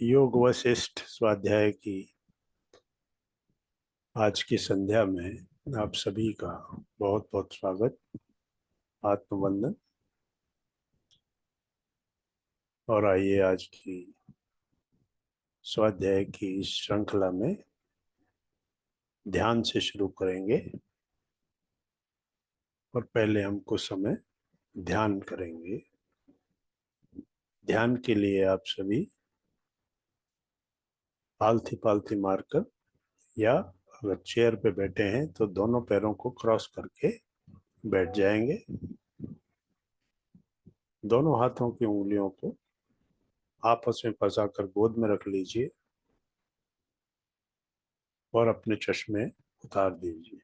योग वशिष्ठ स्वाध्याय की आज की संध्या में आप सभी का बहुत बहुत स्वागत। आत्मवंदन। और आइए आज की स्वाध्याय की इस श्रृंखला में ध्यान से शुरू करेंगे। और पहले हम कुछ समय ध्यान करेंगे। ध्यान के लिए आप सभी आलथी पालथी मारकर या अगर चेयर पे बैठे हैं तो दोनों पैरों को क्रॉस करके बैठ जाएंगे। दोनों हाथों की उंगलियों को आपस में फंसाकर गोद में रख लीजिए और अपने चश्मे उतार दीजिए।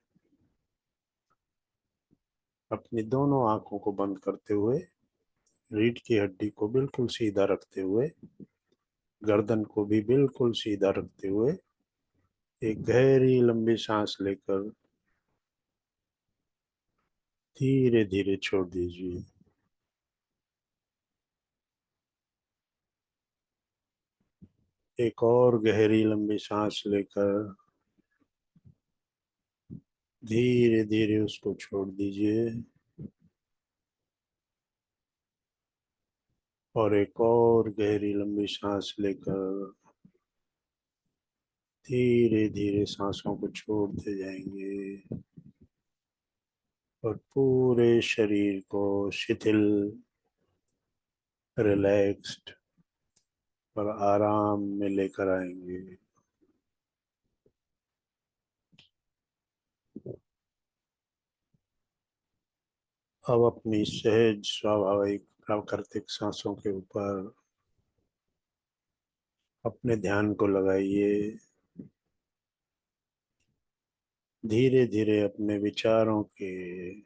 अपनी दोनों आंखों को बंद करते हुए रीढ़ की हड्डी को बिल्कुल सीधा रखते हुए, गर्दन को भी बिल्कुल सीधा रखते हुए एक गहरी लंबी सांस लेकर धीरे धीरे छोड़ दीजिए। एक और गहरी लंबी सांस लेकर धीरे धीरे उसको छोड़ दीजिए। और एक और गहरी लंबी सांस लेकर धीरे धीरे सांसों को छोड़ते जाएंगे और पूरे शरीर को शिथिल, रिलैक्स्ड और आराम में लेकर आएंगे। अब अपनी सहज स्वाभाविक प्राकृतिक सांसों के ऊपर अपने ध्यान को लगाइए। धीरे धीरे अपने विचारों के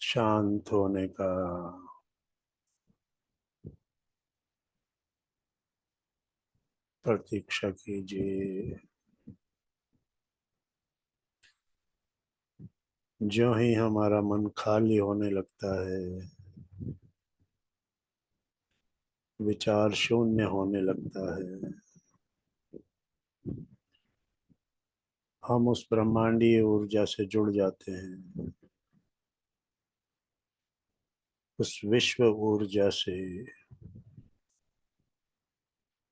शांत होने का प्रतीक्षा कीजिए। जो ही हमारा मन खाली होने लगता है, विचार शून्य होने लगता है, हम उस ब्रह्मांडीय ऊर्जा से जुड़ जाते हैं। उस विश्व ऊर्जा से,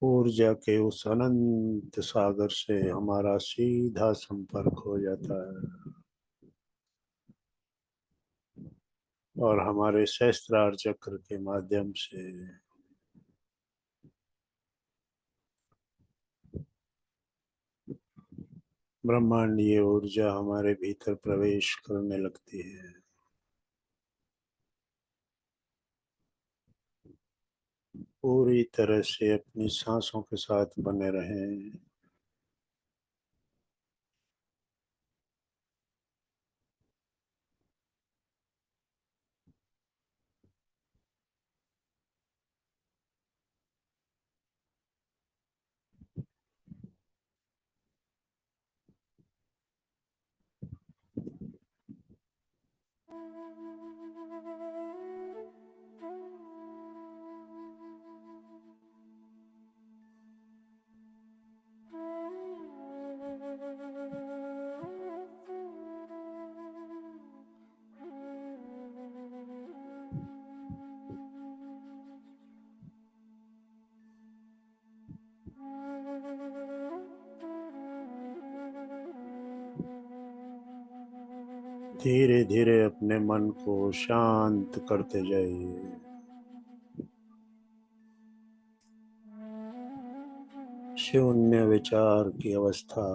ऊर्जा के उस अनंत सागर से हमारा सीधा संपर्क हो जाता है और हमारे सहस्त्रार चक्र के माध्यम से ब्रह्मांडीय ऊर्जा हमारे भीतर प्रवेश करने लगती है। पूरी तरह से अपनी सांसों के साथ बने रहें। धीरे धीरे अपने मन को शांत करते जाइए। शून्य विचार की अवस्था,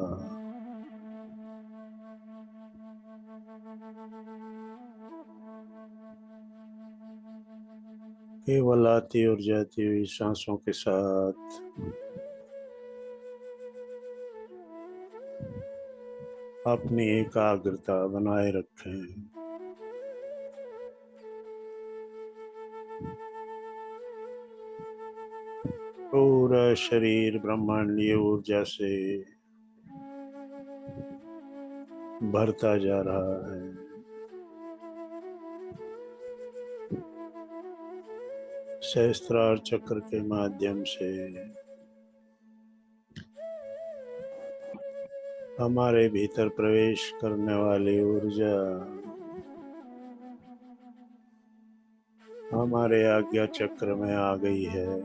केवल आती और जाती हुई सांसों के साथ अपनी एकाग्रता बनाए रखें। पूरा शरीर ब्रह्मांडीय ऊर्जा से भरता जा रहा है। सहस्त्रार चक्र के माध्यम से हमारे भीतर प्रवेश करने वाली ऊर्जा हमारे आज्ञा चक्र में आ गई है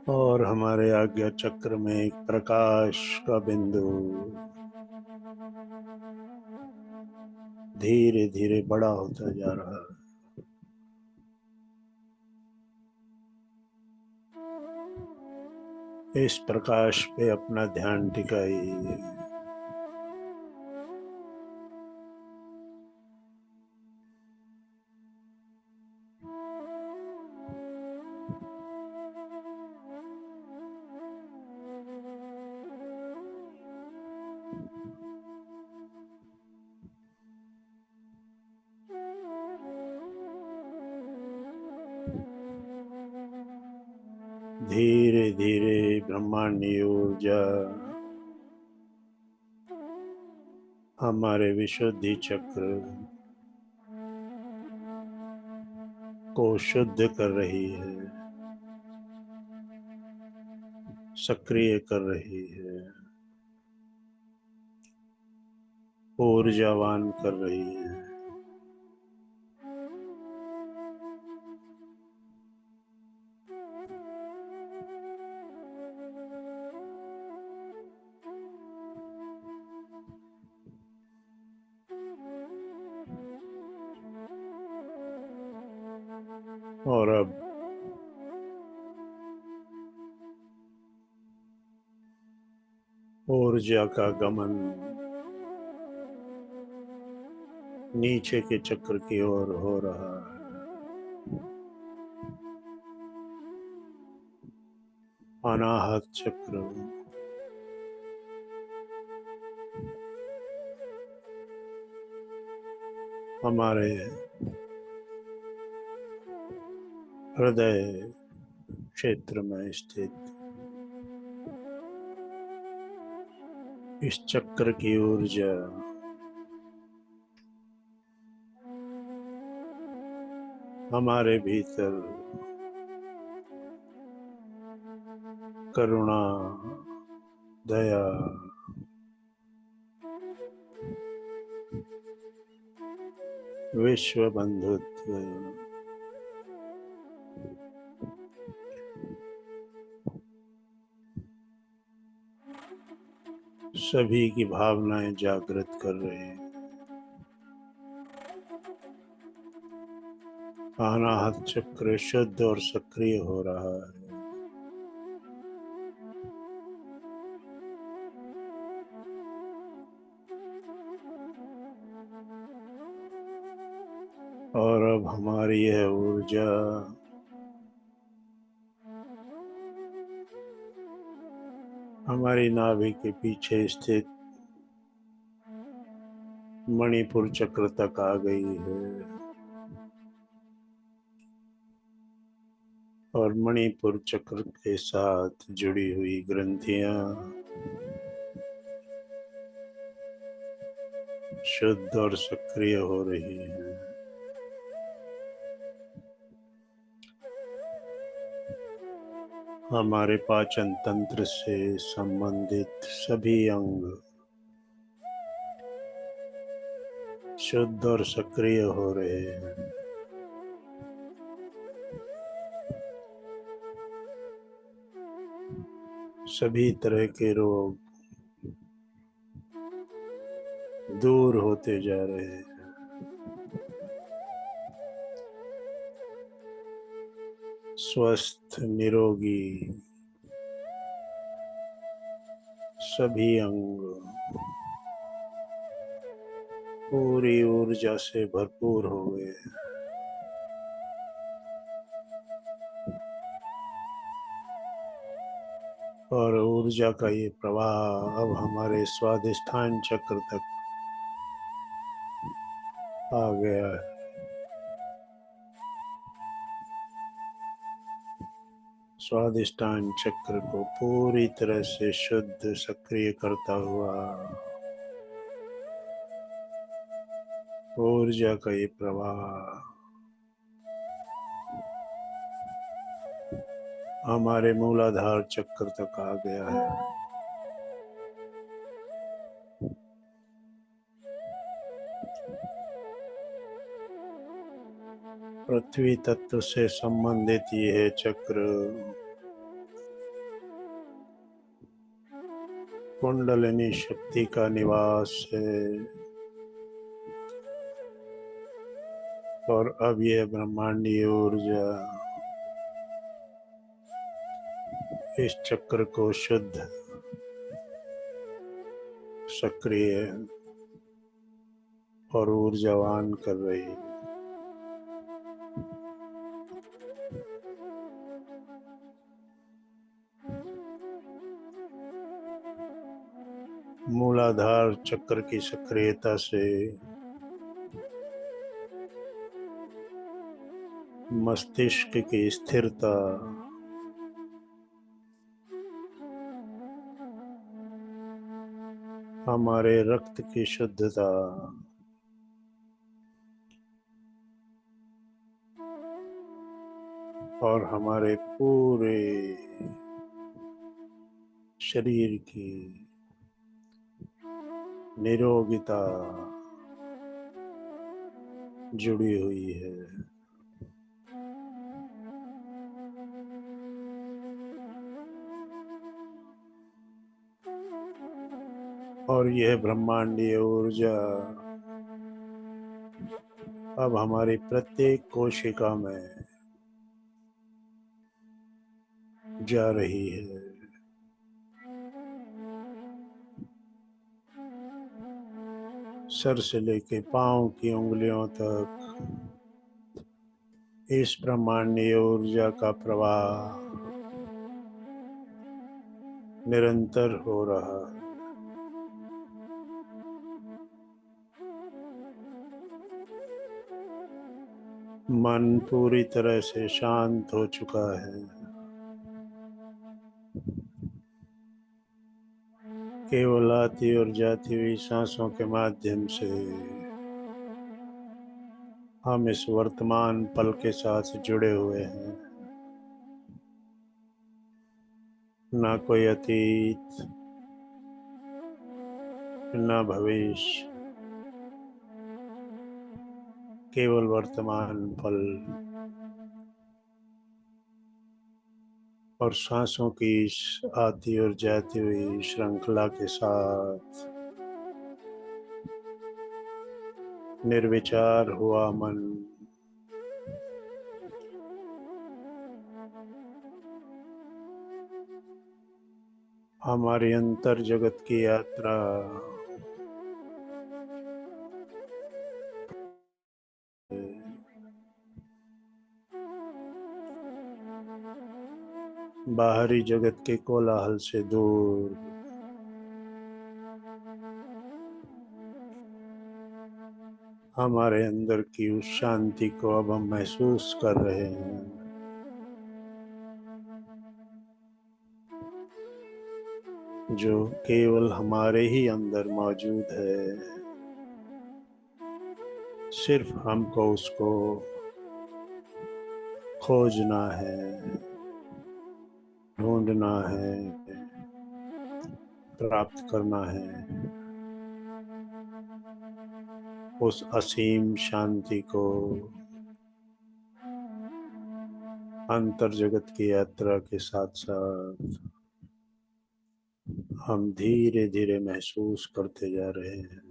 और हमारे आज्ञा चक्र में एक प्रकाश का बिंदु धीरे धीरे बड़ा होता जा रहा है। इस प्रकाश पे अपना ध्यान टिकाइए। धीरे धीरे ब्रह्मांडीय ऊर्जा हमारे विशुद्धि चक्र को शुद्ध कर रही है, सक्रिय कर रही है, ऊर्जावान कर रही है। और अब ऊर्जा का गमन नीचे के चक्र की ओर हो रहा है। अनाहत चक्र हमारे हृदय क्षेत्र में स्थित इस चक्र की ऊर्जा हमारे भीतर करुणा, दया, विश्व बंधुत्व, सभी की भावनाएं जागृत कर रहे हैं। अनाहत चक्र शुद्ध और सक्रिय हो रहा है। और अब हमारी यह ऊर्जा हमारी नाभि के पीछे स्थित मणिपुर चक्र तक आ गई है और मणिपुर चक्र के साथ जुड़ी हुई ग्रंथियां शुद्ध और सक्रिय हो रही हैं। हमारे पाचन तंत्र से संबंधित सभी अंग शुद्ध और सक्रिय हो रहे हैं। सभी तरह के रोग दूर होते जा रहे हैं। स्वस्थ निरोगी सभी अंग पूरी ऊर्जा से भरपूर हो गए। और ऊर्जा का ये प्रवाह अब हमारे स्वादिष्ठान चक्र तक आ गया है। स्वादिष्ठान चक्र को पूरी तरह से शुद्ध सक्रिय करता हुआ ऊर्जा का ये प्रवाह हमारे मूलाधार चक्र तक आ गया है। पृथ्वी तत्व से संबंधित ये चक्र कुंडलिनी शक्ति का निवास है और अब यह ब्रह्मांडीय ऊर्जा इस चक्र को शुद्ध, सक्रिय और ऊर्जावान कर रही है। मूलाधार चक्र की सक्रियता से मस्तिष्क की स्थिरता, हमारे रक्त की शुद्धता, और हमारे पूरे शरीर की निरोगिता जुड़ी हुई है। और यह ब्रह्मांडीय ऊर्जा अब हमारी प्रत्येक कोशिका में जा रही है। सर से लेके पांव की उंगलियों तक इस ब्रह्मांडीय ऊर्जा का प्रवाह निरंतर हो रहा है। मन पूरी तरह से शांत हो चुका है। केवल आती और जाती हुई सांसों के माध्यम से हम इस वर्तमान पल के साथ जुड़े हुए हैं। ना कोई अतीत, ना भविष्य, केवल वर्तमान पल और सांसों की इस आती और जाती हुई श्रृंखला के साथ निर्विचार हुआ मन हमारी अंतर जगत की यात्रा बाहरी जगत के कोलाहल से दूर हमारे अंदर की उस शांति को अब हम महसूस कर रहे हैं जो केवल हमारे ही अंदर मौजूद है। सिर्फ हमको उसको खोजना है, ढूंढना है, प्राप्त करना है उस असीम शांति को। अंतर जगत की यात्रा के साथ साथ हम धीरे धीरे महसूस करते जा रहे हैं।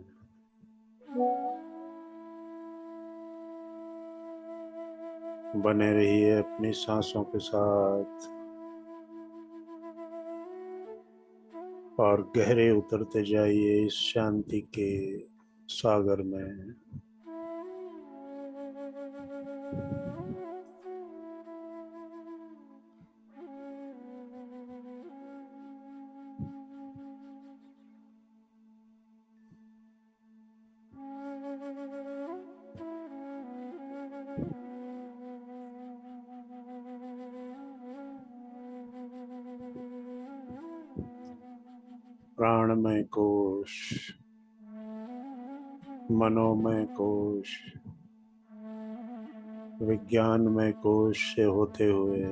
बने रहिए अपनी सांसों के साथ और गहरे उतरते जाइए इस शांति के सागर में। प्राणमय कोश मनोमय कोश, विज्ञानमय कोश से होते हुए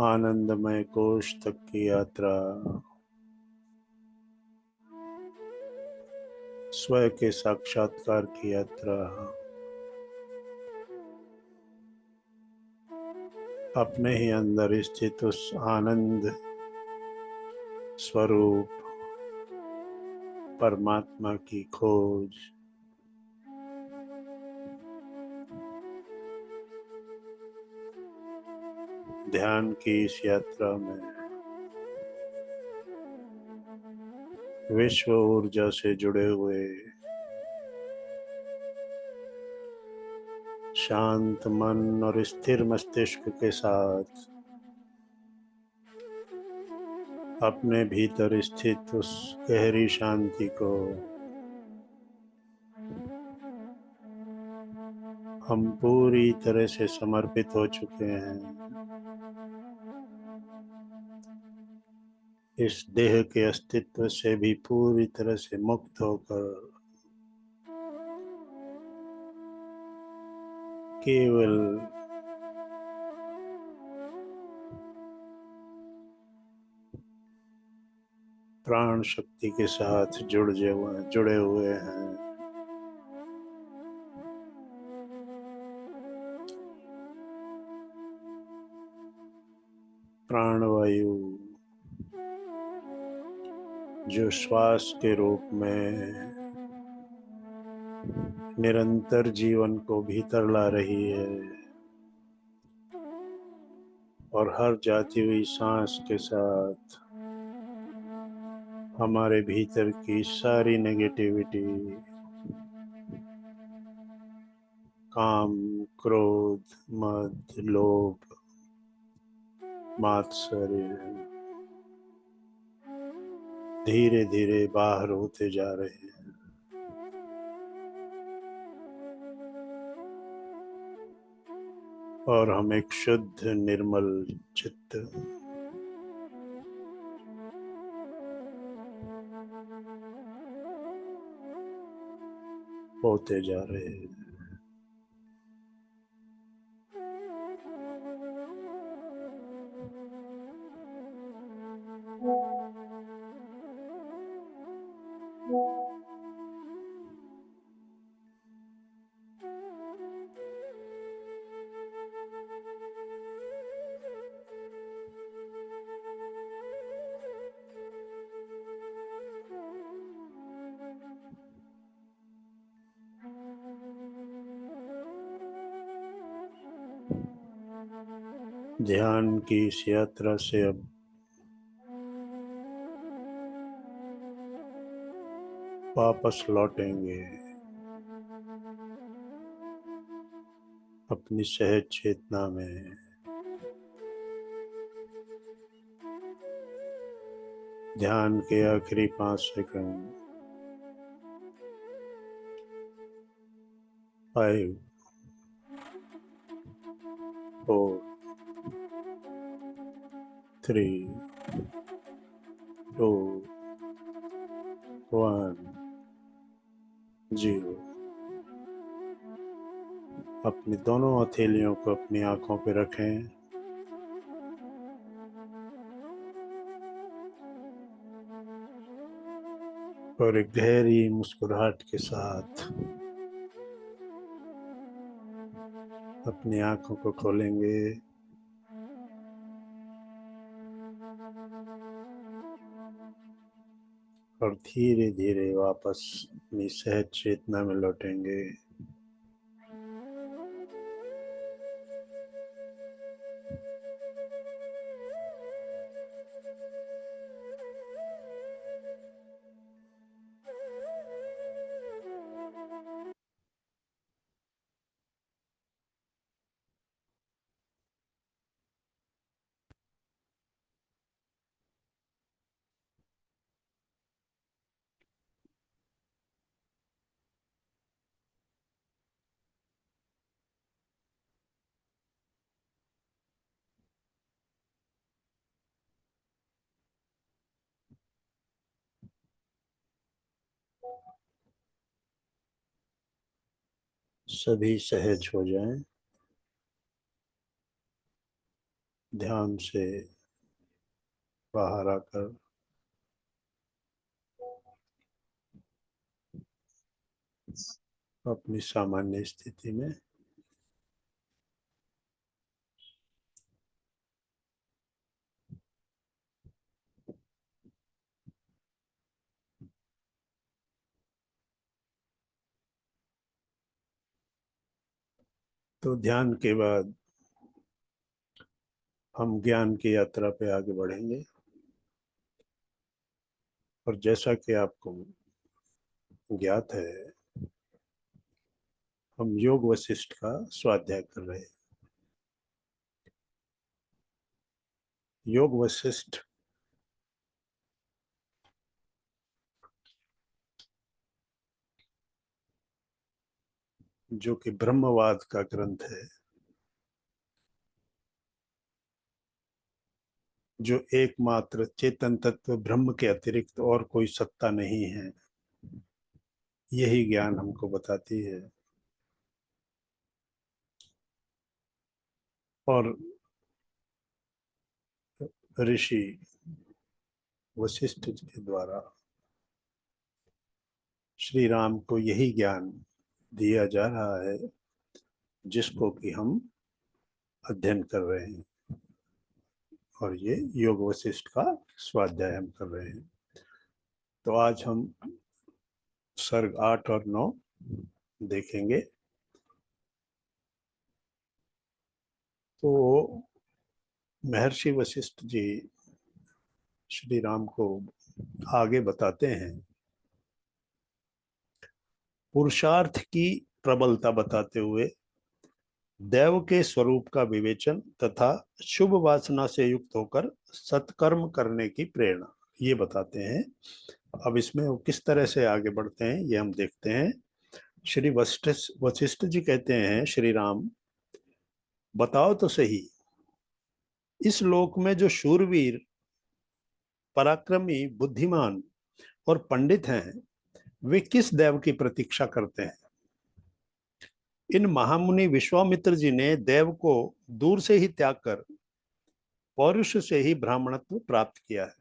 आनंदमय कोश तक की यात्रा, स्वयं के साक्षात्कार की यात्रा, अपने ही अंदर स्थित उस आनंद स्वरूप परमात्मा की खोज, ध्यान की इस यात्रा में विश्व ऊर्जा से जुड़े हुए शांत मन और स्थिर मस्तिष्क के साथ अपने भीतर स्थित उस गहरी शांति को हम पूरी तरह से समर्पित हो चुके हैं। इस देह के अस्तित्व से भी पूरी तरह से मुक्त होकर केवल प्राण शक्ति के साथ जुड़े हुए हैं। प्राणवायु जो श्वास के रूप में निरंतर जीवन को भीतर ला रही है और हर जाती हुई सांस के साथ हमारे भीतर की सारी नेगेटिविटी, काम, क्रोध, मद, लोभ, मात्सर्य धीरे धीरे बाहर होते जा रहे हैं। और हम एक शुद्ध निर्मल चित्त होते जा रहे हैं। ध्यान की इस यात्रा से अब वापस लौटेंगे अपनी सहज चेतना में। ध्यान के आखिरी 5 सेकंड, 5, 4, 3, 2, 1, 0। अपनी दोनों हथेलियों को अपनी आंखों पे रखें और एक गहरी मुस्कुराहट के साथ अपनी आंखों को खोलेंगे और धीरे धीरे वापस अपनी सहज चेतना में लौटेंगे। सभी सहज हो जाएं, ध्यान से बाहर आकर अपनी सामान्य स्थिति में तो ध्यान के बाद हम ज्ञान की यात्रा पे आगे बढ़ेंगे। और जैसा कि आपको ज्ञात है, हम योग वशिष्ठ का स्वाध्याय कर रहे हैं। योग वशिष्ठ जो कि ब्रह्मवाद का ग्रंथ है, जो एकमात्र चेतन तत्व ब्रह्म के अतिरिक्त और कोई सत्ता नहीं है, यही ज्ञान हमको बताती है। और ऋषि वशिष्ठ के द्वारा श्री राम को यही ज्ञान दिया जा रहा है, जिसको कि हम अध्ययन कर रहे हैं। और ये योग वशिष्ठ का स्वाध्याय हम कर रहे हैं। तो आज हम सर्ग 8 और 9 देखेंगे। तो महर्षि वशिष्ठ जी श्री राम को आगे बताते हैं, पुरुषार्थ की प्रबलता बताते हुए देव के स्वरूप का विवेचन तथा शुभ वासना से युक्त होकर सत्कर्म करने की प्रेरणा, ये बताते हैं। अब इसमें वो किस तरह से आगे बढ़ते हैं ये हम देखते हैं। श्री वशिष्ठ जी कहते हैं, श्री राम बताओ तो सही, इस लोक में जो शूरवीर, पराक्रमी, बुद्धिमान और पंडित हैं, वे किस देव की प्रतीक्षा करते हैं? इन महामुनि विश्वामित्र जी ने देव को दूर से ही त्याग कर पौरुष से ही ब्राह्मणत्व प्राप्त किया है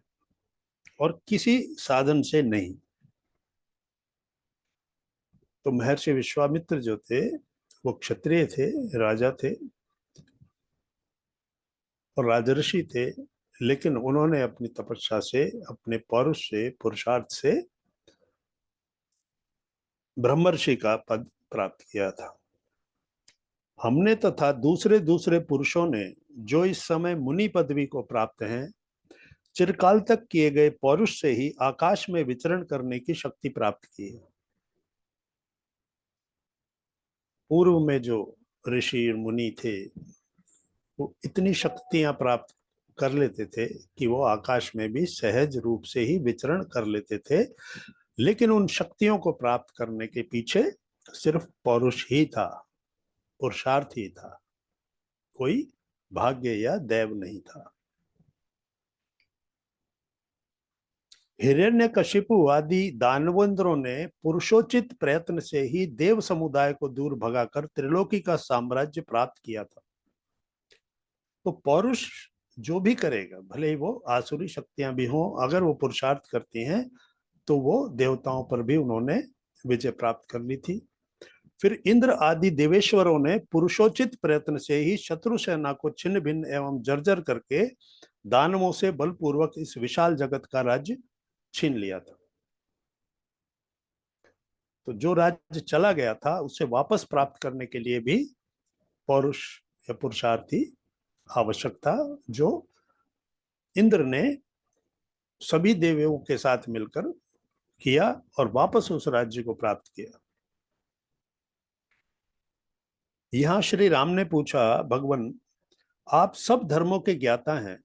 और किसी साधन से नहीं। तो महर्षि विश्वामित्र जो थे वो क्षत्रिय थे, राजा थे और राजर्षि थे, लेकिन उन्होंने अपनी तपस्या से, अपने पौरुष से, पुरुषार्थ से ब्रह्मर्षि का पद प्राप्त किया था। हमने तथा दूसरे दूसरे पुरुषों ने जो इस समय मुनि पदवी को प्राप्त हैं, चिरकाल तक किए गए पौरुष से ही आकाश में विचरण करने की शक्ति प्राप्त की है। पूर्व में जो ऋषि मुनि थे वो इतनी शक्तियां प्राप्त कर लेते थे कि वो आकाश में भी सहज रूप से ही विचरण कर लेते थे, लेकिन उन शक्तियों को प्राप्त करने के पीछे सिर्फ पौरुष ही था, पुरुषार्थ ही था, कोई भाग्य या दैव नहीं था। हिरण्यकशिपु आदि दानवेंद्रों ने पुरुषोचित प्रयत्न से ही देव समुदाय को दूर भगाकर त्रिलोकी का साम्राज्य प्राप्त किया था। तो पौरुष जो भी करेगा, भले ही वो आसुरी शक्तियां भी हों, अगर वो पुरुषार्थ करती हैं तो वो देवताओं पर भी उन्होंने विजय प्राप्त कर ली थी। फिर इंद्र आदि देवेश्वरों ने पुरुषोचित प्रयत्न से ही शत्रु सेना को छिन्न भिन्न एवं जर्जर करके दानवों से बलपूर्वक इस विशाल जगत का राज्य छीन लिया था। तो जो राज्य चला गया था उसे वापस प्राप्त करने के लिए भी पौरुष या पुरुषार्थी आवश्यक था, जो इंद्र ने सभी देवों के साथ मिलकर किया और वापस उस राज्य को प्राप्त किया। यहां श्री राम ने पूछा, भगवान आप सब धर्मों के ज्ञाता हैं,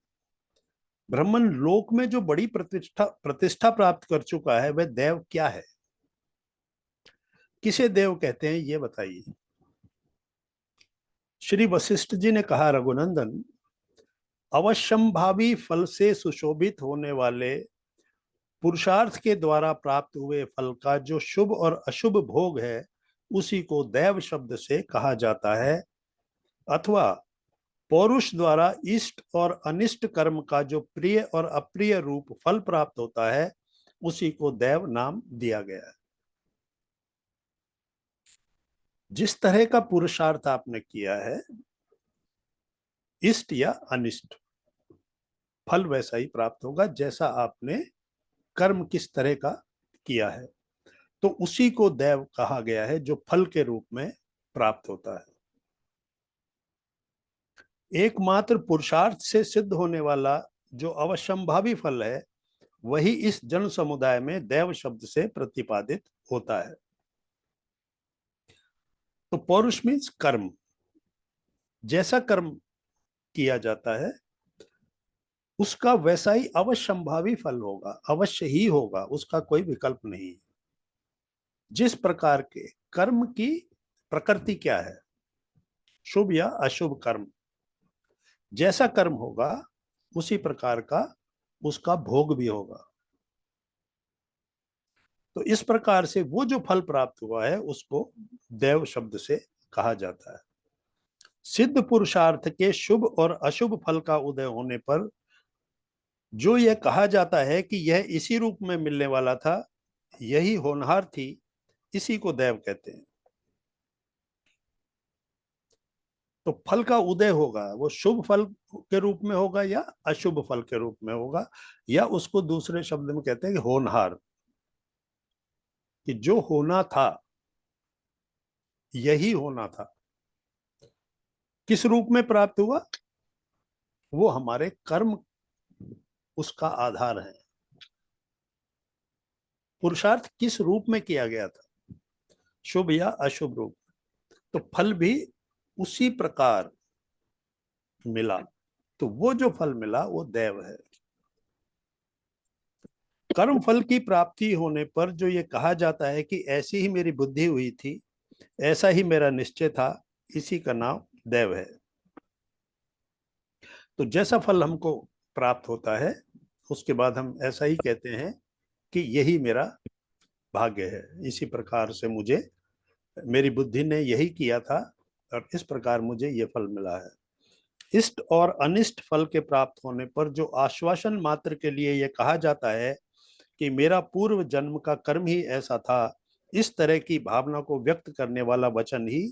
ब्राह्मण लोक में जो बड़ी प्रतिष्ठा प्राप्त कर चुका है वह देव क्या है? किसे देव कहते हैं ये बताइए। श्री वशिष्ठ जी ने कहा, रघुनंदन, अवश्यंभावी फल से सुशोभित होने वाले पुरुषार्थ के द्वारा प्राप्त हुए फल का जो शुभ और अशुभ भोग है, उसी को दैव शब्द से कहा जाता है। अथवा पौरुष द्वारा इष्ट और अनिष्ट कर्म का जो प्रिय और अप्रिय रूप फल प्राप्त होता है, उसी को दैव नाम दिया गया है। जिस तरह का पुरुषार्थ आपने किया है, इष्ट या अनिष्ट, फल वैसा ही प्राप्त होगा जैसा आपने कर्म किस तरह का किया है। तो उसी को दैव कहा गया है जो फल के रूप में प्राप्त होता है। एकमात्र पुरुषार्थ से सिद्ध होने वाला जो अवश्यंभावी फल है, वही इस जन समुदाय में दैव शब्द से प्रतिपादित होता है। तो पौरुष मीन्स कर्म, जैसा कर्म किया जाता है उसका वैसा ही अवश्यंभावी फल होगा, अवश्य ही होगा, उसका कोई विकल्प नहीं। जिस प्रकार के कर्म की प्रकृति क्या है, शुभ या अशुभ कर्म, जैसा कर्म होगा उसी प्रकार का उसका भोग भी होगा। तो इस प्रकार से वो जो फल प्राप्त हुआ है उसको दैव शब्द से कहा जाता है। सिद्ध पुरुषार्थ के शुभ और अशुभ फल का उदय होने पर जो यह कहा जाता है कि यह इसी रूप में मिलने वाला था, यही होनहार थी, इसी को दैव कहते हैं। तो फल का उदय होगा वो शुभ फल के रूप में होगा या अशुभ फल के रूप में होगा, या उसको दूसरे शब्द में कहते हैं कि होनहार, कि जो होना था यही होना था। किस रूप में प्राप्त हुआ, वो हमारे कर्म उसका आधार है। पुरुषार्थ किस रूप में किया गया था, शुभ या अशुभ रूप, तो फल भी उसी प्रकार मिला। तो वो जो फल मिला वो दैव है। कर्म फल की प्राप्ति होने पर जो ये कहा जाता है कि ऐसी ही मेरी बुद्धि हुई थी, ऐसा ही मेरा निश्चय था, इसी का नाम दैव है। तो जैसा फल हमको प्राप्त होता है उसके बाद हम ऐसा ही कहते हैं कि यही मेरा भाग्य है, इसी प्रकार से मुझे मेरी बुद्धि ने यही किया था और इस प्रकार मुझे ये फल मिला है। इष्ट और अनिष्ट फल के प्राप्त होने पर जो आश्वासन मात्र के लिए यह कहा जाता है कि मेरा पूर्व जन्म का कर्म ही ऐसा था, इस तरह की भावना को व्यक्त करने वाला वचन ही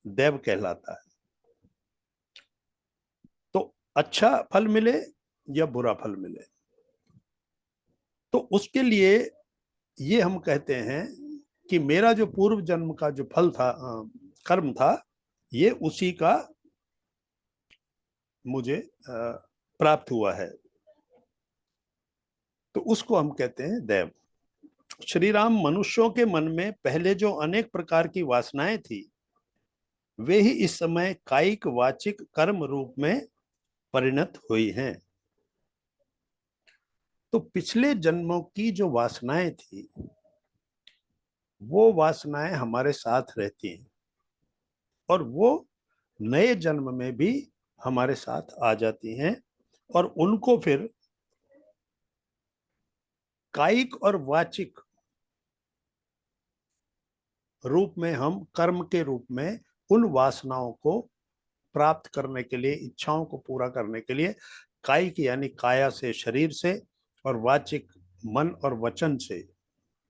दैव कहलाता है। तो अच्छा फल मिले या बुरा फल मिले, तो उसके लिए ये हम कहते हैं कि मेरा जो पूर्व जन्म का जो फल था, कर्म था, ये उसी का मुझे प्राप्त हुआ है, तो उसको हम कहते हैं दैव। श्री राम मनुष्यों के मन में पहले जो अनेक प्रकार की वासनाएं थी, वे ही इस समय कायिक वाचिक कर्म रूप में परिणत हुई हैं। तो पिछले जन्मों की जो वासनाएं थी, वो वासनाएं हमारे साथ रहती हैं और वो नए जन्म में भी हमारे साथ आ जाती हैं, और उनको फिर कायिक और वाचिक रूप में हम कर्म के रूप में उन वासनाओं को प्राप्त करने के लिए, इच्छाओं को पूरा करने के लिए, कायिक यानी काया से, शरीर से, और वाचिक मन और वचन से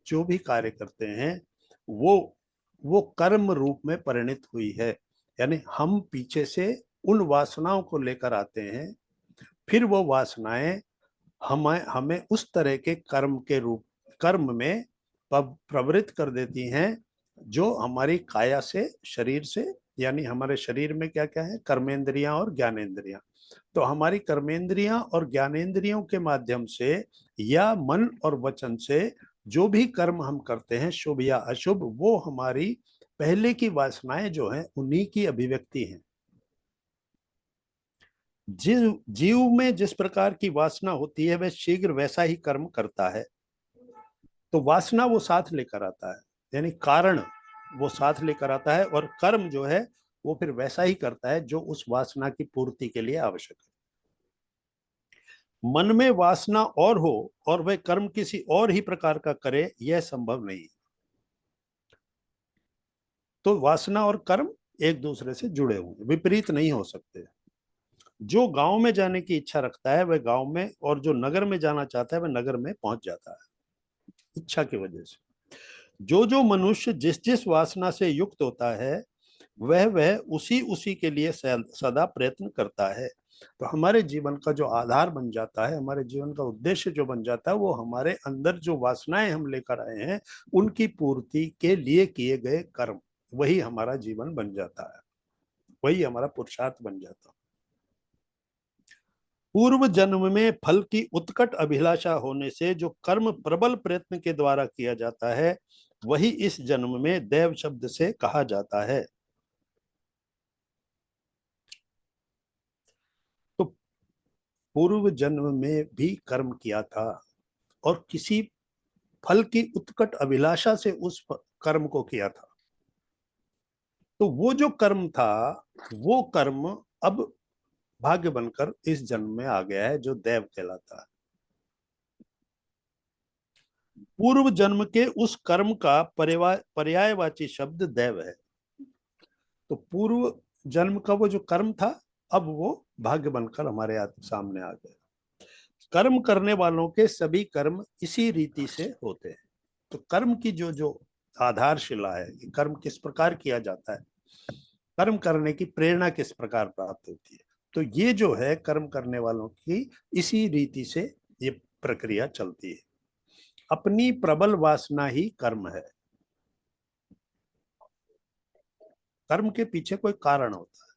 जो भी कार्य करते हैं वो कर्म रूप में परिणित हुई है। यानी हम पीछे से उन वासनाओं को लेकर आते हैं, फिर वो वासनाएं हमें हमें उस तरह के कर्म में प्रवृत्त कर देती हैं जो हमारी काया से, शरीर से, यानी हमारे शरीर में क्या क्या है, कर्मेंद्रियां और ज्ञानेंद्रियां। तो हमारी कर्मेंद्रियां और ज्ञानेंद्रियों के माध्यम से या मन और वचन से जो भी कर्म हम करते हैं, शुभ या अशुभ, वो हमारी पहले की वासनाएं जो हैं उन्हीं की अभिव्यक्ति हैं। जीव में जिस प्रकार की वासना होती है वह शीघ्र वैसा ही कर्म करता है। तो वासना वो साथ लेकर आता है, यानी कारण वो साथ लेकर आता है, और कर्म जो है वो फिर वैसा ही करता है जो उस वासना की पूर्ति के लिए आवश्यक है। मन में वासना और हो और वह कर्म किसी और ही प्रकार का करे, यह संभव नहीं। तो वासना और कर्म एक दूसरे से जुड़े हुए, विपरीत नहीं हो सकते। जो गांव में जाने की इच्छा रखता है वह गांव में, और जो नगर में जाना चाहता है वह नगर में पहुंच जाता है, इच्छा की वजह से। जो जो मनुष्य जिस जिस वासना से युक्त होता है वह उसी उसी के लिए सदा प्रयत्न करता है। तो हमारे जीवन का जो आधार बन जाता है, हमारे जीवन का उद्देश्य जो बन जाता है, वो हमारे अंदर जो वासनाएं हम लेकर आए हैं उनकी पूर्ति के लिए किए गए कर्म, वही हमारा जीवन बन जाता है, वही हमारा पुरुषार्थ बन जाता है। पूर्व जन्म में फल की उत्कट अभिलाषा होने से जो कर्म प्रबल प्रयत्न के द्वारा किया जाता है वही इस जन्म में दैव शब्द से कहा जाता है। तो पूर्व जन्म में भी कर्म किया था और किसी फल की उत्कट अभिलाषा से उस कर्म को किया था, तो वो जो कर्म था वो कर्म अब भाग्य बनकर इस जन्म में आ गया है, जो दैव कहलाता है। पूर्व जन्म के उस कर्म का पर्यायवाची शब्द दैव है। तो पूर्व जन्म का वो जो कर्म था अब वो भाग्य बनकर हमारे सामने आ गया। कर्म करने वालों के सभी कर्म इसी रीति से होते हैं। तो कर्म की जो जो आधारशिला है कि कर्म किस प्रकार किया जाता है, कर्म करने की प्रेरणा किस प्रकार प्राप्त होती है, तो ये जो है कर्म करने वालों की इसी रीति से ये प्रक्रिया चलती है। अपनी प्रबल वासना ही कर्म है। कर्म के पीछे कोई कारण होता है,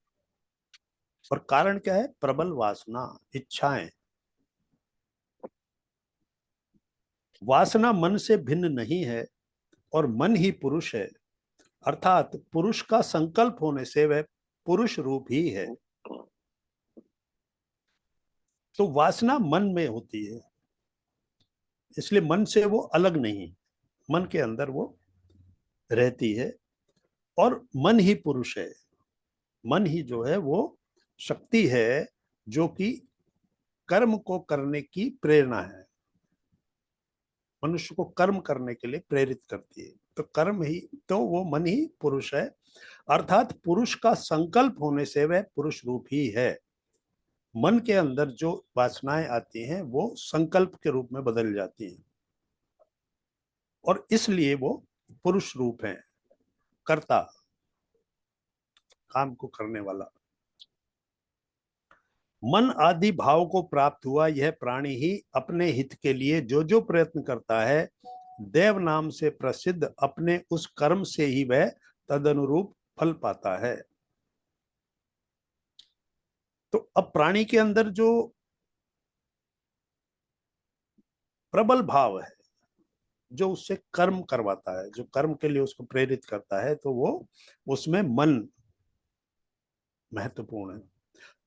और कारण क्या है? प्रबल वासना, इच्छाएं। वासना मन से भिन्न नहीं है और मन ही पुरुष है, अर्थात पुरुष का संकल्प होने से वह पुरुष रूप ही है। तो वासना मन में होती है, इसलिए मन से वो अलग नहीं, मन के अंदर वो रहती है, और मन ही पुरुष है। मन ही जो है वो शक्ति है जो कि कर्म को करने की प्रेरणा है, मनुष्य को कर्म करने के लिए प्रेरित करती है। तो कर्म ही, तो वो मन ही पुरुष है, अर्थात पुरुष का संकल्प होने से वह पुरुष रूप ही है। मन के अंदर जो वासनाएं आती हैं वो संकल्प के रूप में बदल जाती हैं, और इसलिए वो पुरुष रूप है, कर्ता, काम को करने वाला। मन आदि भाव को प्राप्त हुआ यह प्राणी ही अपने हित के लिए जो जो प्रयत्न करता है, देव नाम से प्रसिद्ध अपने उस कर्म से ही वह तदनुरूप फल पाता है। तो अब प्राणी के अंदर जो प्रबल भाव है जो उससे कर्म करवाता है, जो कर्म के लिए उसको प्रेरित करता है, तो वो उसमें मन महत्वपूर्ण है।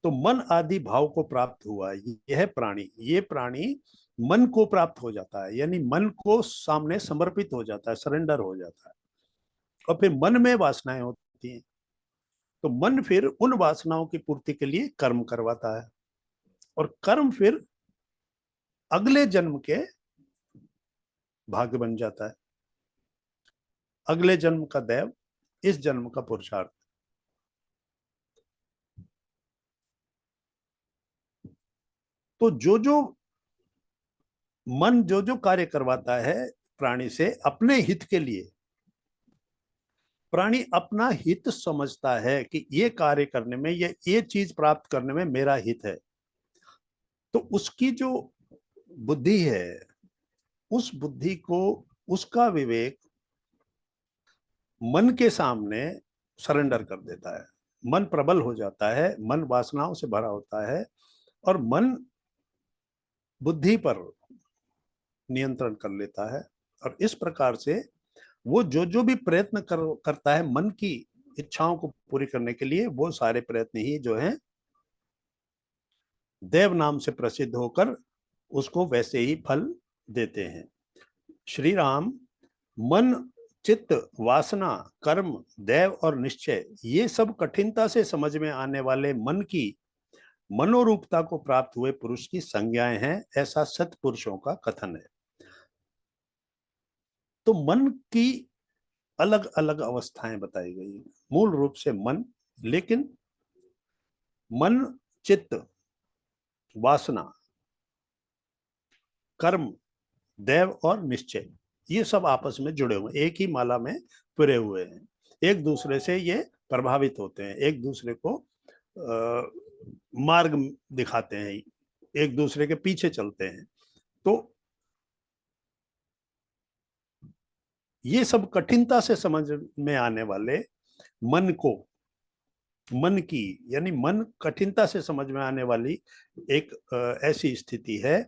तो मन आदि भाव को प्राप्त हुआ यह प्राणी, ये प्राणी मन को प्राप्त हो जाता है, यानी मन को सामने समर्पित हो जाता है, सरेंडर हो जाता है, और फिर मन में वासनाएं होती हैं। तो मन फिर उन वासनाओं की पूर्ति के लिए कर्म करवाता है, और कर्म फिर अगले जन्म के भाग्य बन जाता है, अगले जन्म का दैव, इस जन्म का पुरुषार्थ। तो जो जो मन जो जो कार्य करवाता है प्राणी से अपने हित के लिए, प्राणी अपना हित समझता है कि ये कार्य करने में, ये चीज प्राप्त करने में मेरा हित है। तो उसकी जो बुद्धि है, उस बुद्धि को, उसका विवेक मन के सामने सरेंडर कर देता है। मन प्रबल हो जाता है, मन वासनाओं से भरा होता है, और मन बुद्धि पर नियंत्रण कर लेता है। और इस प्रकार से वो जो जो भी प्रयत्न करता है मन की इच्छाओं को पूरी करने के लिए, वो सारे प्रयत्न ही जो हैं देव नाम से प्रसिद्ध होकर उसको वैसे ही फल देते हैं। श्री राम मन, चित्त, वासना, कर्म, दैव और निश्चय, ये सब कठिनता से समझ में आने वाले मन की मनोरूपता को प्राप्त हुए पुरुष की संज्ञाएं हैं, ऐसा सत्पुरुषों का कथन है। तो मन की अलग अलग अवस्थाएं बताई गई हैं। मूल रूप से मन, लेकिन मन, चित्त, वासना, कर्म, दैव और निश्चय, ये सब आपस में जुड़े हुए, एक ही माला में पिरे हुए हैं। एक दूसरे से ये प्रभावित होते हैं, एक दूसरे को मार्ग दिखाते हैं, एक दूसरे के पीछे चलते हैं। तो ये सब कठिनता से समझ में आने वाले मन को, मन की यानी मन कठिनता से समझ में आने वाली एक ऐसी स्थिति है।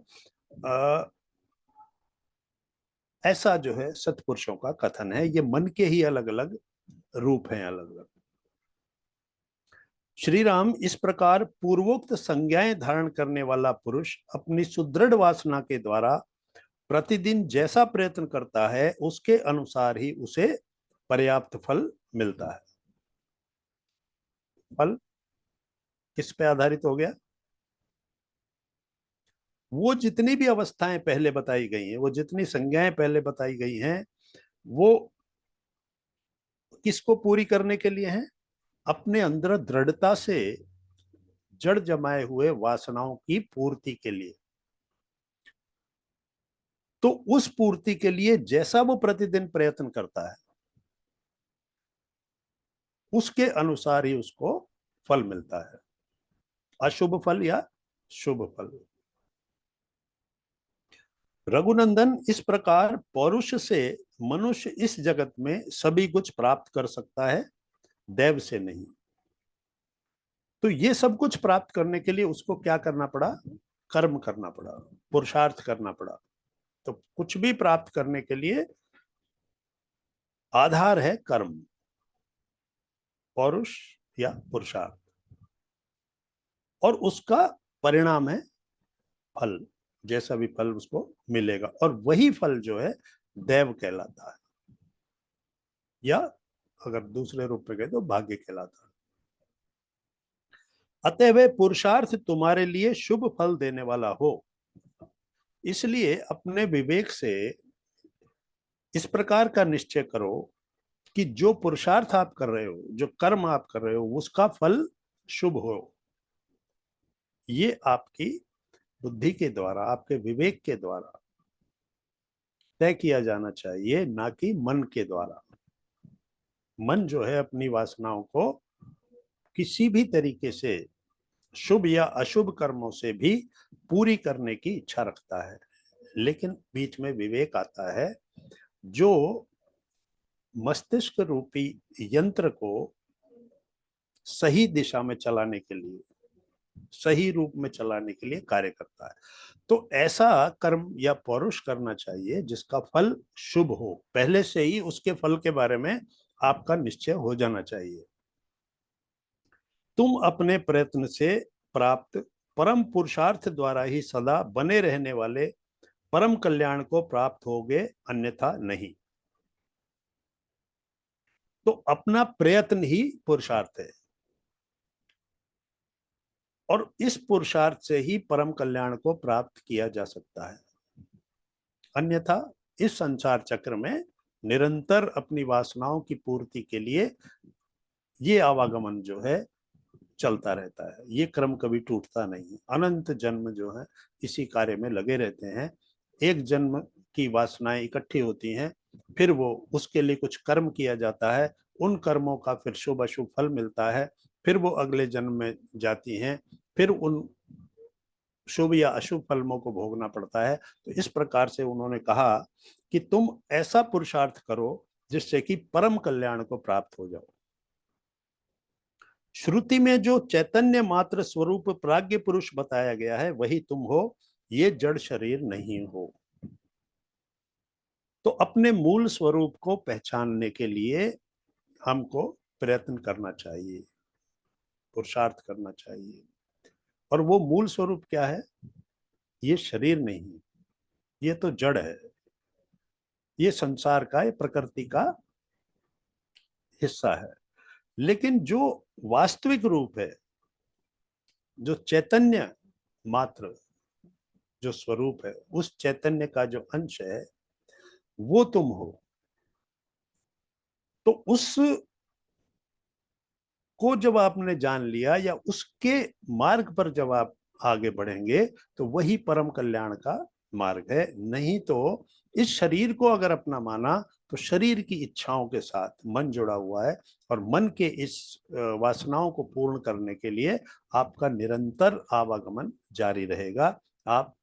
ऐसा जो है सत्पुरुषों का कथन है। ये मन के ही अलग अलग रूप हैं, अलग अलग। श्री राम इस प्रकार पूर्वोक्त संज्ञाएं धारण करने वाला पुरुष अपनी सुदृढ़ वासना के द्वारा प्रतिदिन जैसा प्रयत्न करता है उसके अनुसार ही उसे पर्याप्त फल मिलता है। फल किस पे आधारित हो गया? वो जितनी भी अवस्थाएं पहले बताई गई हैं, वो जितनी संज्ञाएं पहले बताई गई हैं, वो किसको पूरी करने के लिए हैं? अपने अंदर दृढ़ता से जड़ जमाए हुए वासनाओं की पूर्ति के लिए। तो उस पूर्ति के लिए जैसा वो प्रतिदिन प्रयत्न करता है उसके अनुसार ही उसको फल मिलता है, अशुभ फल या शुभ फल। रघुनंदन, इस प्रकार पौरुष से मनुष्य इस जगत में सभी कुछ प्राप्त कर सकता है, दैव से नहीं। तो ये सब कुछ प्राप्त करने के लिए उसको क्या करना पड़ा? कर्म करना पड़ा, पुरुषार्थ करना पड़ा। तो कुछ भी प्राप्त करने के लिए आधार है कर्म, पौरुष या पुरुषार्थ, और उसका परिणाम है फल। जैसा भी फल उसको मिलेगा, और वही फल जो है दैव कहलाता है, या अगर दूसरे रूप में कहे तो भाग्य कहलाता है। अतः वह पुरुषार्थ तुम्हारे लिए शुभ फल देने वाला हो, इसलिए अपने विवेक से इस प्रकार का निश्चय करो कि जो पुरुषार्थ आप कर रहे हो, जो कर्म आप कर रहे हो, उसका फल शुभ हो। ये आपकी बुद्धि के द्वारा, आपके विवेक के द्वारा तय किया जाना चाहिए, ना कि मन के द्वारा। मन जो है अपनी वासनाओं को किसी भी तरीके से शुभ या अशुभ कर्मों से भी पूरी करने की इच्छा रखता है, लेकिन बीच में विवेक आता है जो मस्तिष्क रूपी यंत्र को सही दिशा में चलाने के लिए, सही रूप में चलाने के लिए कार्य करता है। तो ऐसा कर्म या पौरुष करना चाहिए जिसका फल शुभ हो, पहले से ही उसके फल के बारे में आपका निश्चय हो जाना चाहिए। तुम अपने प्रयत्न से प्राप्त परम पुरुषार्थ द्वारा ही सदा बने रहने वाले परम कल्याण को प्राप्त होगे, अन्यथा नहीं। तो अपना प्रयत्न ही पुरुषार्थ है, और इस पुरुषार्थ से ही परम कल्याण को प्राप्त किया जा सकता है। अन्यथा इस संसार चक्र में निरंतर अपनी वासनाओं की पूर्ति के लिए ये आवागमन जो है चलता रहता है। ये क्रम कभी टूटता नहीं। अनंत जन्म जो है इसी कार्य में लगे रहते हैं। एक जन्म की वासनाएं इकट्ठी होती हैं, फिर वो उसके लिए कुछ कर्म किया जाता है, उन कर्मों का फिर शुभ अशुभ फल मिलता है, फिर वो अगले जन्म में जाती हैं, फिर उन शुभ या अशुभ फलों को भोगना पड़ता है। तो इस प्रकार से उन्होंने कहा कि तुम ऐसा पुरुषार्थ करो जिससे कि परम कल्याण को प्राप्त हो जाओ। श्रुति में जो चैतन्य मात्र स्वरूप प्राज्ञ पुरुष बताया गया है वही तुम हो, ये जड़ शरीर नहीं हो। तो अपने मूल स्वरूप को पहचानने के लिए हमको प्रयत्न करना चाहिए, पुरुषार्थ करना चाहिए। और वो मूल स्वरूप क्या है? ये शरीर नहीं, ये तो जड़ है, ये संसार का, ये प्रकृति का हिस्सा है। लेकिन जो वास्तविक रूप है, जो चैतन्य मात्र जो स्वरूप है, उस चैतन्य का जो अंश है वो तुम हो। तो उस को जब आपने जान लिया या उसके मार्ग पर जब आप आगे बढ़ेंगे तो वही परम कल्याण का मार्ग है। नहीं तो इस शरीर को अगर अपना माना तो शरीर की इच्छाओं के साथ मन जुड़ा हुआ है, और मन के इस वासनाओं को पूर्ण करने के लिए आपका निरंतर आवागमन जारी रहेगा। आप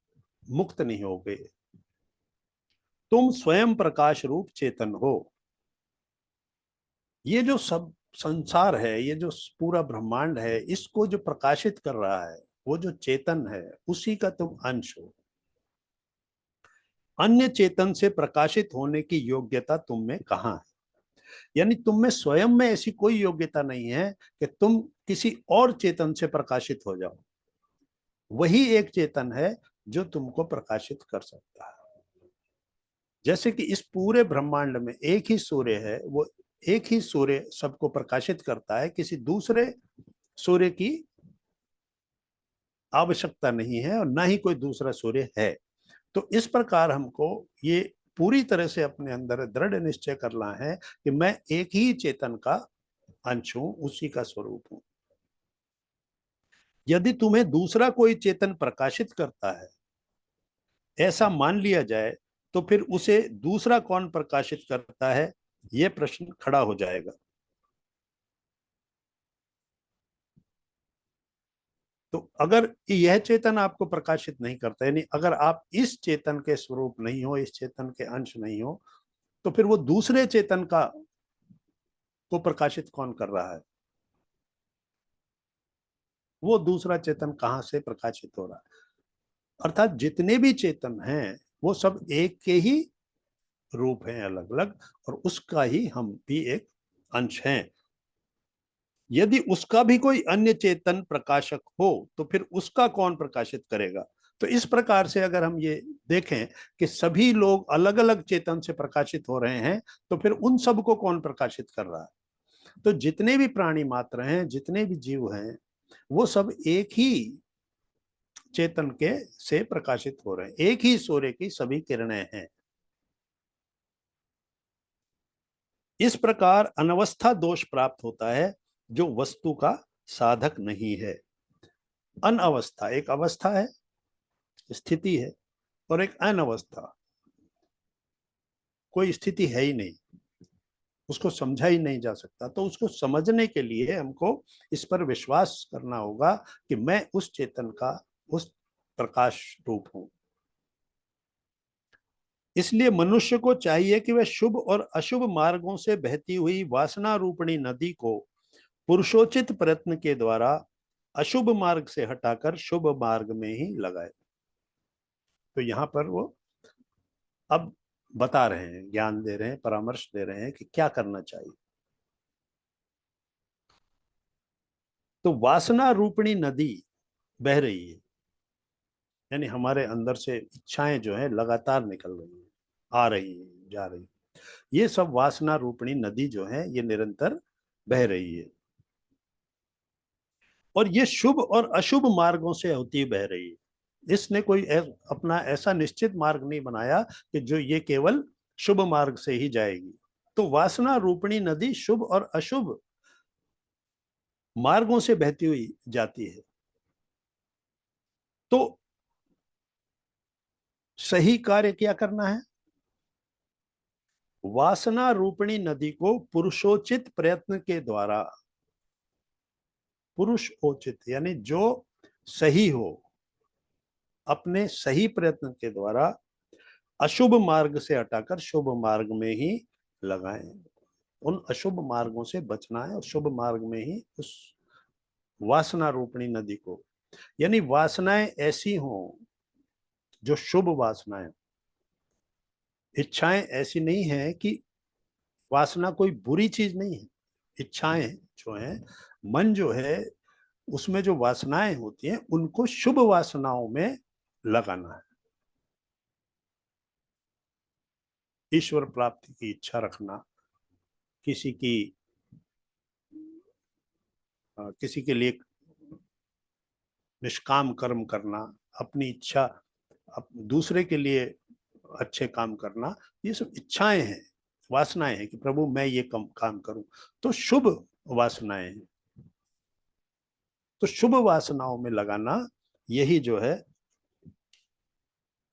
मुक्त नहीं होगे। तुम स्वयं प्रकाश रूप चेतन हो। ये जो सब संसार है, ये जो पूरा ब्रह्मांड है, इसको जो प्रकाशित कर रहा है वो जो चेतन है, उसी का तुम अंश हो। अन्य चेतन से प्रकाशित होने की योग्यता तुम में कहाँ है? यानी तुम में स्वयं में ऐसी कोई योग्यता नहीं है कि तुम किसी और चेतन से प्रकाशित हो जाओ। वही एक चेतन है जो तुमको प्रकाशित कर सकता है। जैसे कि इस पूरे ब्रह्मांड में एक ही सूर्य है, वो एक ही सूर्य सबको प्रकाशित करता है, किसी दूसरे सूर्य की आवश्यकता नहीं है और ना ही कोई दूसरा सूर्य है। तो इस प्रकार हमको ये पूरी तरह से अपने अंदर दृढ़ निश्चय करना है कि मैं एक ही चेतन का अंश हूं, उसी का स्वरूप हूं। यदि तुम्हें दूसरा कोई चेतन प्रकाशित करता है ऐसा मान लिया जाए, तो फिर उसे दूसरा कौन प्रकाशित करता है, यह प्रश्न खड़ा हो जाएगा। तो अगर यह चेतन आपको प्रकाशित नहीं करता, यानी अगर आप इस चेतन के स्वरूप नहीं हो, इस चेतन के अंश नहीं हो, तो फिर वो दूसरे चेतन का को प्रकाशित कौन कर रहा है? वो दूसरा चेतन कहां से प्रकाशित हो रहा है? अर्थात जितने भी चेतन हैं वो सब एक के ही रूप हैं, अलग अलग, और उसका ही हम भी एक अंश हैं। यदि उसका भी कोई अन्य चेतन प्रकाशक हो तो फिर उसका कौन प्रकाशित करेगा? तो इस प्रकार से अगर हम ये देखें कि सभी लोग अलग अलग चेतन से प्रकाशित हो रहे हैं, तो फिर उन सबको कौन प्रकाशित कर रहा है? तो जितने भी प्राणी मात्र हैं, जितने भी जीव हैं, वो सब एक ही चेतन के से प्रकाशित हो रहे हैं, एक ही सूर्य की सभी किरणें हैं। इस प्रकार अनवस्था दोष प्राप्त होता है जो वस्तु का साधक नहीं है। अनवस्था एक अवस्था है, स्थिति है, और एक अनवस्था कोई स्थिति है ही नहीं, उसको समझा ही नहीं जा सकता। तो उसको समझने के लिए हमको इस पर विश्वास करना होगा कि मैं उस चेतन का, उस प्रकाश रूप हूं। इसलिए मनुष्य को चाहिए कि वह शुभ और अशुभ मार्गों से बहती हुई वासना रूपणी नदी को पुरुषोचित प्रयत्न के द्वारा अशुभ मार्ग से हटाकर शुभ मार्ग में ही लगाए। तो यहां पर वो अब बता रहे हैं, ज्ञान दे रहे हैं, परामर्श दे रहे हैं कि क्या करना चाहिए। तो वासना रूपणी नदी बह रही है, यानी हमारे अंदर से इच्छाएं जो है लगातार निकल रही है, आ रही है, जा रही है। ये सब वासना रूपणी नदी जो है ये निरंतर बह रही है, और ये शुभ और अशुभ मार्गों से होती बह रही है। इसने कोई अपना ऐसा निश्चित मार्ग नहीं बनाया कि जो ये केवल शुभ मार्ग से ही जाएगी। तो वासना रूपणी नदी शुभ और अशुभ मार्गों से बहती हुई जाती है। तो सही कार्य क्या करना है? वासना रूपणी नदी को पुरुषोचित प्रयत्न के द्वारा, पुरुष उचित यानी जो सही हो, अपने सही प्रयत्न के द्वारा अशुभ मार्ग से हटाकर शुभ मार्ग में ही लगाएं। उन अशुभ मार्गों से बचना है और शुभ मार्ग में ही उस वासना रूपणी नदी को, यानी वासनाएं ऐसी हों जो शुभ वासनाएं, इच्छाएं ऐसी नहीं है कि वासना कोई बुरी चीज नहीं है। इच्छाएं जो है, मन जो है, उसमें जो वासनाएं होती हैं उनको शुभ वासनाओं में लगाना है। ईश्वर प्राप्ति की इच्छा रखना, किसी की किसी के लिए निष्काम कर्म करना, अपनी इच्छा दूसरे के लिए अच्छे काम करना, ये सब इच्छाएं हैं। वासनाएं हैं कि प्रभु मैं ये काम करूं, तो शुभ वासनाएं हैं। तो शुभ वासनाओं में लगाना, यही जो है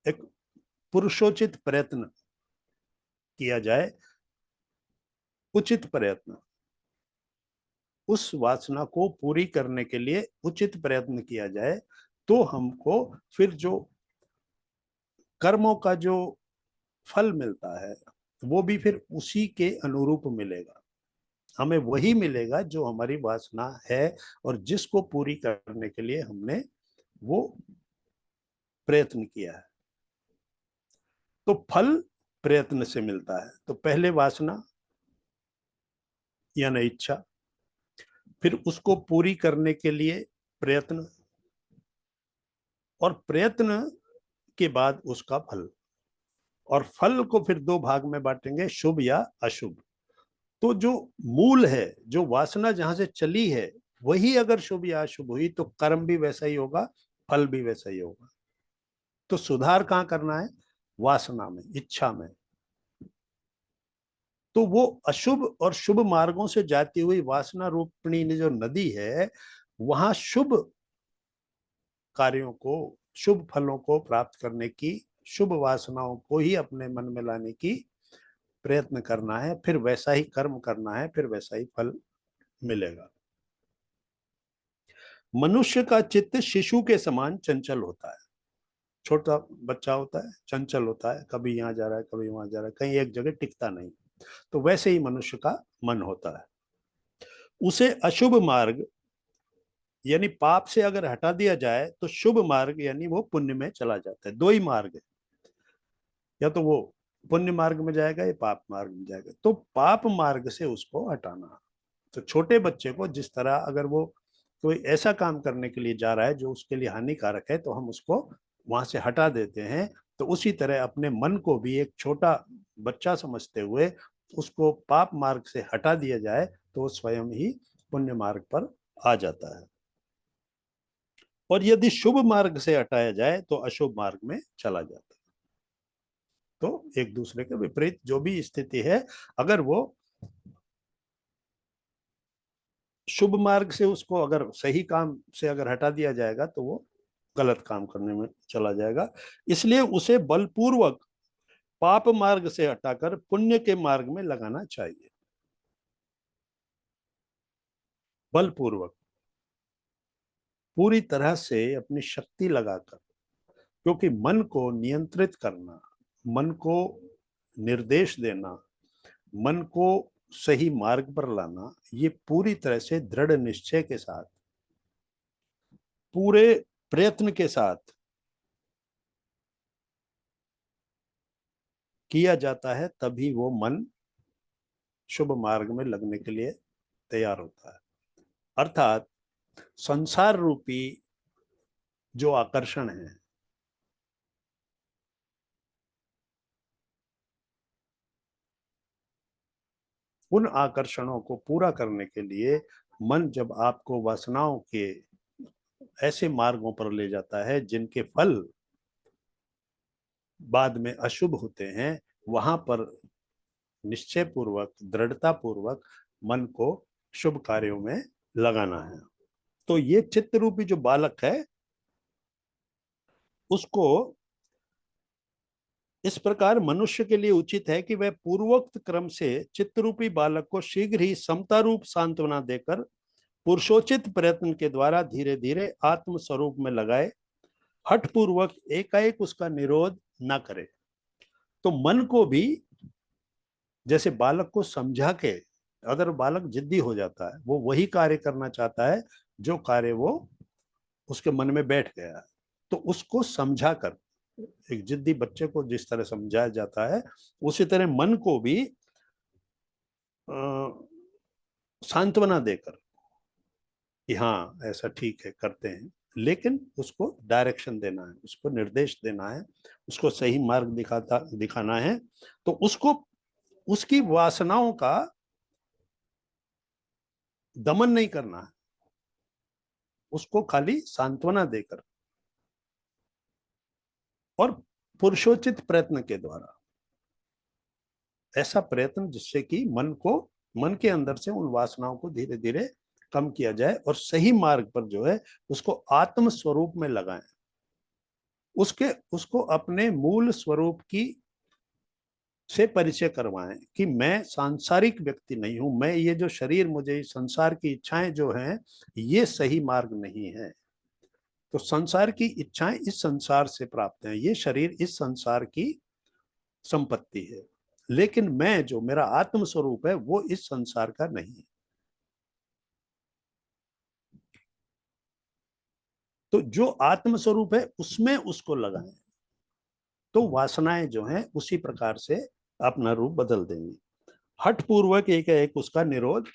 एक पुरुषोचित प्रयत्न किया जाए, उचित प्रयत्न, उस वासना को पूरी करने के लिए उचित प्रयत्न किया जाए, तो हमको फिर जो कर्मों का जो फल मिलता है वो भी फिर उसी के अनुरूप मिलेगा। हमें वही मिलेगा जो हमारी वासना है और जिसको पूरी करने के लिए हमने वो प्रयत्न किया है। तो फल प्रयत्न से मिलता है। तो पहले वासना यानी इच्छा, फिर उसको पूरी करने के लिए प्रयत्न, और प्रयत्न के बाद उसका फल। और फल को फिर दो भाग में बांटेंगे, शुभ या अशुभ। तो जो मूल है, जो वासना जहां से चली है, वही अगर शुभ या अशुभ हुई तो कर्म भी वैसा ही होगा, फल भी वैसा ही होगा। तो सुधार कहाँ करना है? वासना में, इच्छा में। तो वो अशुभ और शुभ मार्गों से जाती हुई वासना रूपिणी जो नदी है, वहां शुभ कार्यों को, शुभ फलों को प्राप्त करने की, शुभ वासनाओं को ही अपने मन में लाने की प्रयत्न करना है, फिर वैसा ही कर्म करना है, फिर वैसा ही फल मिलेगा। मनुष्य का चित्त शिशु के समान चंचल होता है। छोटा बच्चा होता है, चंचल होता है, कभी यहाँ जा रहा है, कभी वहां जा रहा है, कहीं एक जगह टिकता नहीं। तो वैसे ही मनुष्य का मन होता है। उसे अशुभ मार्ग यानी पाप से अगर हटा दिया जाए तो शुभ मार्ग यानी वो पुण्य में चला जाता है। दो ही मार्ग है, या तो वो पुण्य मार्ग में जाएगा या पाप मार्ग में जाएगा। तो पाप मार्ग से उसको हटाना। तो छोटे बच्चे को जिस तरह अगर वो कोई ऐसा काम करने के लिए जा रहा है जो उसके लिए हानिकारक है, तो हम उसको वहां से हटा देते हैं। तो उसी तरह अपने मन को भी एक छोटा बच्चा समझते हुए उसको पाप मार्ग से हटा दिया जाए, तो वो स्वयं ही पुण्य मार्ग पर आ जाता है। और यदि शुभ मार्ग से हटाया जाए तो अशुभ मार्ग में चला जाता है। तो एक दूसरे के विपरीत जो भी स्थिति है, अगर वो शुभ मार्ग से उसको अगर सही काम से अगर हटा दिया जाएगा तो वो गलत काम करने में चला जाएगा। इसलिए उसे बलपूर्वक पाप मार्ग से हटाकर पुण्य के मार्ग में लगाना चाहिए। बलपूर्वक, पूरी तरह से अपनी शक्ति लगाकर। क्योंकि मन को नियंत्रित करना, मन को निर्देश देना, मन को सही मार्ग पर लाना, ये पूरी तरह से दृढ़ निश्चय के साथ, पूरे प्रयत्न के साथ किया जाता है, तभी वो मन शुभ मार्ग में लगने के लिए तैयार होता है। अर्थात संसार रूपी जो आकर्षण है, उन आकर्षणों को पूरा करने के लिए मन जब आपको वासनाओं के ऐसे मार्गों पर ले जाता है जिनके फल बाद में अशुभ होते हैं, वहां पर निश्चय पूर्वक, दृढ़ता पूर्वक मन को शुभ कार्यों में लगाना है। तो ये चित्त रूपी जो बालक है, उसको इस प्रकार मनुष्य के लिए उचित है कि वह पूर्वोक्त क्रम से चित्तरूपी बालक को शीघ्र ही समता रूप सांत्वना देकर पुरुषोचित प्रयत्न के द्वारा धीरे धीरे आत्म स्वरूप में लगाए, हठ पूर्वक एकाएक उसका निरोध न करे। तो मन को भी जैसे बालक को समझा के, अगर बालक जिद्दी हो जाता है, वो वही कार्य करना चाहता है जो कार्य वो उसके मन में बैठ गया है, तो उसको समझा कर, एक जिद्दी बच्चे को जिस तरह समझाया जाता है, उसी तरह मन को भी सांत्वना देकर कि हाँ ऐसा ठीक है, करते हैं, लेकिन उसको डायरेक्शन देना है, उसको निर्देश देना है, उसको सही मार्ग दिखाना है। तो उसको उसकी वासनाओं का दमन नहीं करना है, उसको खाली सांत्वना देकर और पुरुषोचित प्रयत्न के द्वारा। ऐसा प्रयत्न जिससे कि मन के अंदर से उन वासनाओं को धीरे धीरे कम किया जाए और सही मार्ग पर जो है उसको आत्म स्वरूप में लगाएं, उसको अपने मूल स्वरूप की से परिचय करवाएं कि मैं सांसारिक व्यक्ति नहीं हूं, मैं ये जो शरीर, मुझे संसार की इच्छाएं जो हैं ये सही मार्ग नहीं है। तो संसार की इच्छाएं इस संसार से प्राप्त हैं, ये शरीर इस संसार की संपत्ति है, लेकिन मैं जो मेरा आत्म स्वरूप है वो इस संसार का नहीं है। तो जो आत्म स्वरूप है उसमें उसको लगाएं, तो वासनाएं जो हैं उसी प्रकार से अपना रूप बदल देंगी। हठ पूर्वक एक एक उसका निरोध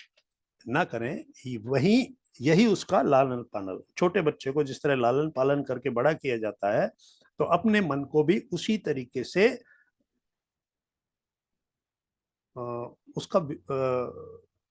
ना करें, वही यही उसका लालन पालन। छोटे बच्चे को जिस तरह लालन पालन करके बड़ा किया जाता है, तो अपने मन को भी उसी तरीके से उसका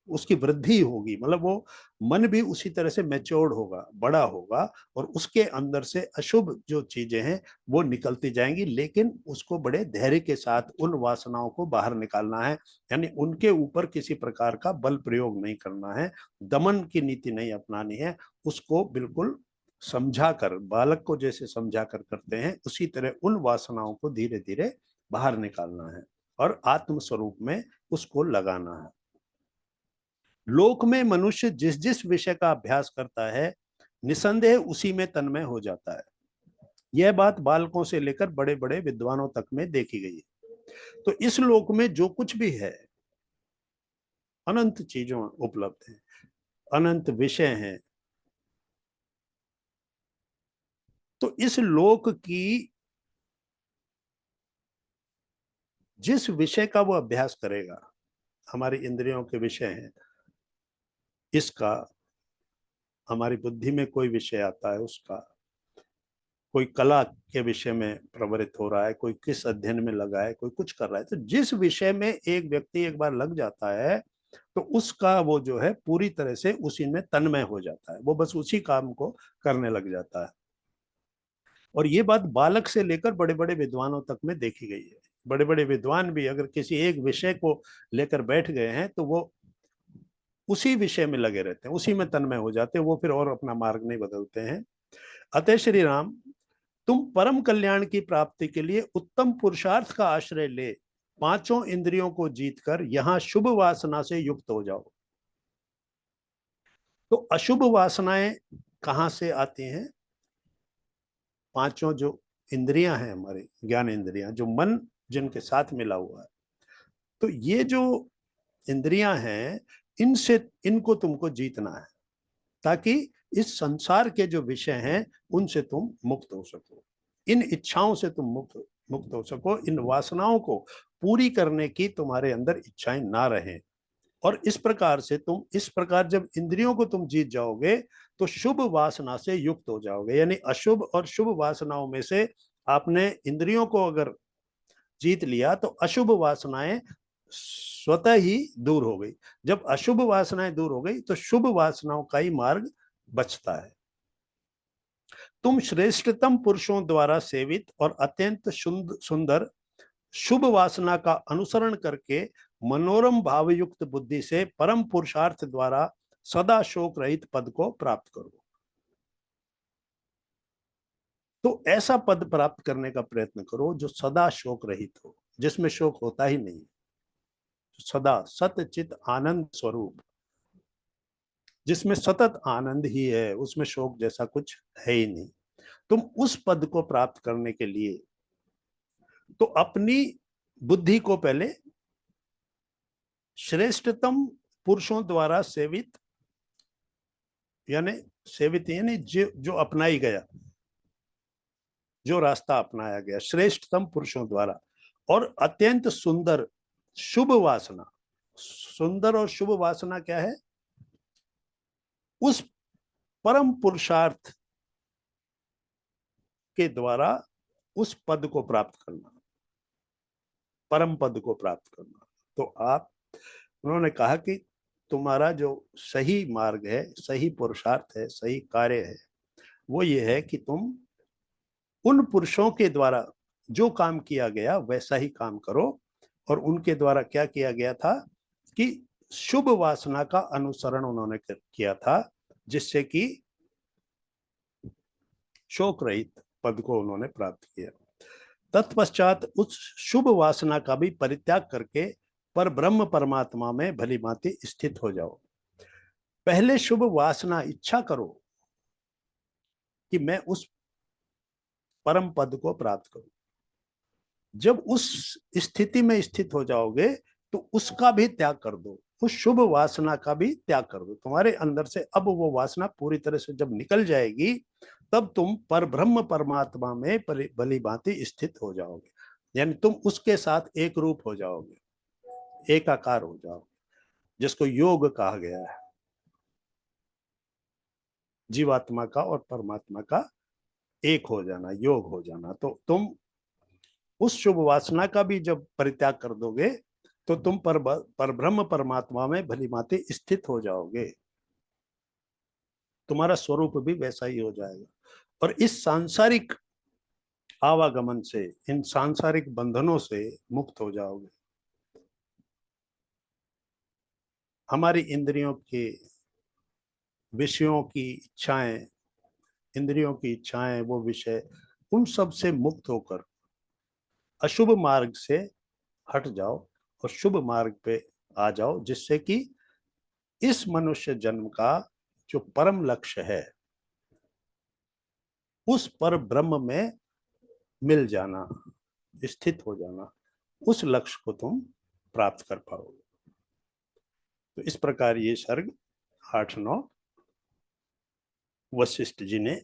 उसकी वृद्धि होगी, मतलब वो मन भी उसी तरह से मैच्योर्ड होगा, बड़ा होगा, और उसके अंदर से अशुभ जो चीजें हैं वो निकलती जाएंगी, लेकिन उसको बड़े धैर्य के साथ उन वासनाओं को बाहर निकालना है। यानी उनके ऊपर किसी प्रकार का बल प्रयोग नहीं करना है, दमन की नीति नहीं अपनानी है, उसको बिल्कुल समझा कर, बालक को जैसे समझा कर करते हैं उसी तरह उन वासनाओं को धीरे धीरे बाहर निकालना है और आत्म स्वरूप में उसको लगाना है। लोक में मनुष्य जिस जिस विषय का अभ्यास करता है निसंदेह उसी में तन्मय हो जाता है। यह बात बालकों से लेकर बड़े बड़े विद्वानों तक में देखी गई है। तो इस लोक में जो कुछ भी है, अनंत चीजों उपलब्ध हैं, अनंत विषय हैं। तो इस लोक की जिस विषय का वो अभ्यास करेगा, हमारी इंद्रियों के विषय हैं, इसका, हमारी बुद्धि में कोई विषय आता है उसका, कोई कला के विषय में प्रवृत्त हो रहा है, कोई किस अध्ययन में लगा है, कोई कुछ कर रहा है, तो जिस विषय में एक व्यक्ति एक बार लग जाता है तो उसका वो जो है पूरी तरह से उसी में तन्मय हो जाता है, वो बस उसी काम को करने लग जाता है। और ये बात बालक से लेकर बड़े बड़े विद्वानों तक में देखी गई है। बड़े बड़े विद्वान भी अगर किसी एक विषय को लेकर बैठ गए हैं तो वो उसी विषय में लगे रहते हैं, उसी में तन्मय हो जाते हैं, वो फिर और अपना मार्ग नहीं बदलते हैं। अतः श्री राम, तुम परम कल्याण की प्राप्ति के लिए उत्तम पुरुषार्थ का आश्रय ले पांचों इंद्रियों को जीतकर यहां शुभ वासना से युक्त हो जाओ। तो अशुभ वासनाएं कहां से आती हैं? पांचों जो इंद्रियां हैं, हमारे ज्ञान इंद्रियां, जो मन जिनके साथ मिला हुआ है, तो ये जो इंद्रियां हैं, इनसे इनको तुमको जीतना है ताकि इस संसार के जो विषय हैं उनसे तुम मुक्त हो सको, इन इच्छाओं से तुम मुक्त मुक्त हो सको, इन वासनाओं को पूरी करने की तुम्हारे अंदर इच्छाएं ना रहें। और इस प्रकार से तुम, इस प्रकार जब इंद्रियों को तुम जीत जाओगे तो शुभ वासना से युक्त हो जाओगे। यानी अशुभ और शुभ वासनाओं में से आपने इंद्रियों को अगर जीत लिया तो अशुभ वासनाएं स्वतः ही दूर हो गई। जब अशुभ वासनाएं दूर हो गई तो शुभ वासनाओं का ही मार्ग बचता है। तुम श्रेष्ठतम पुरुषों द्वारा सेवित और अत्यंत सुंदर शुभ वासना का अनुसरण करके मनोरम भावयुक्त बुद्धि से परम पुरुषार्थ द्वारा सदा शोक रहित पद को प्राप्त करो। तो ऐसा पद प्राप्त करने का प्रयत्न करो जो सदा शोक रहित हो, जिसमें शोक होता ही नहीं, सदा सतचित आनंद स्वरूप, जिसमें सतत आनंद ही है, उसमें शोक जैसा कुछ है ही नहीं। तुम उस पद को प्राप्त करने के लिए तो अपनी बुद्धि को पहले श्रेष्ठतम पुरुषों द्वारा सेवित, यानी सेवित यानी जो अपनाई गया, जो रास्ता अपनाया गया श्रेष्ठतम पुरुषों द्वारा, और अत्यंत सुंदर शुभ वासना। सुंदर और शुभ वासना क्या है? उस परम पुरुषार्थ के द्वारा उस पद को प्राप्त करना, परम पद को प्राप्त करना। तो आप, उन्होंने कहा कि तुम्हारा जो सही मार्ग है, सही पुरुषार्थ है, सही कार्य है, वो ये है कि तुम उन पुरुषों के द्वारा जो काम किया गया वैसा ही काम करो और उनके द्वारा क्या किया गया था कि शुभ वासना का अनुसरण उन्होंने किया था, जिससे कि शोक रहित पद को उन्होंने प्राप्त किया। तत्पश्चात उस शुभ वासना का भी परित्याग करके पर ब्रह्म परमात्मा में भली भांति स्थित हो जाओ। पहले शुभ वासना इच्छा करो कि मैं उस परम पद को प्राप्त करूं। जब उस स्थिति में स्थित हो जाओगे तो उसका भी त्याग कर दो, उस शुभ वासना का भी त्याग कर दो। तुम्हारे अंदर से अब वो वासना पूरी तरह से जब निकल जाएगी, तब तुम पर ब्रह्म परमात्मा में भली भांति स्थित हो जाओगे। यानी तुम उसके साथ एक रूप हो जाओगे, एकाकार हो जाओगे, जिसको योग कहा गया है। जीवात्मा का और परमात्मा का एक हो जाना, योग हो जाना। तो तुम उस शुभ वासना का भी जब परित्याग कर दोगे तो तुम पर ब्रह्म परमात्मा में भली भांति स्थित हो जाओगे। तुम्हारा स्वरूप भी वैसा ही हो जाएगा और इस सांसारिक आवागमन से, इन सांसारिक बंधनों से मुक्त हो जाओगे। हमारी इंद्रियों के विषयों की इच्छाएं, इंद्रियों की इच्छाएं, वो विषय, उन सब से मुक्त होकर अशुभ मार्ग से हट जाओ और शुभ मार्ग पे आ जाओ, जिससे कि इस मनुष्य जन्म का जो परम लक्ष्य है, उस पर ब्रह्म में मिल जाना, स्थित हो जाना, उस लक्ष्य को तुम प्राप्त कर पाओगे। तो इस प्रकार ये सर्ग 8-9 वशिष्ठ जी ने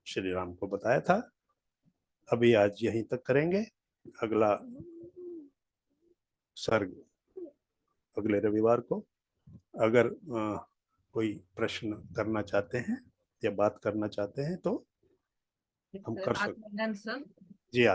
श्री राम को बताया था। अभी आज यहीं तक करेंगे। अगला सर्ग अगले रविवार को। अगर कोई प्रश्न करना चाहते हैं या बात करना चाहते हैं तो हम कर सकते हैं। जी।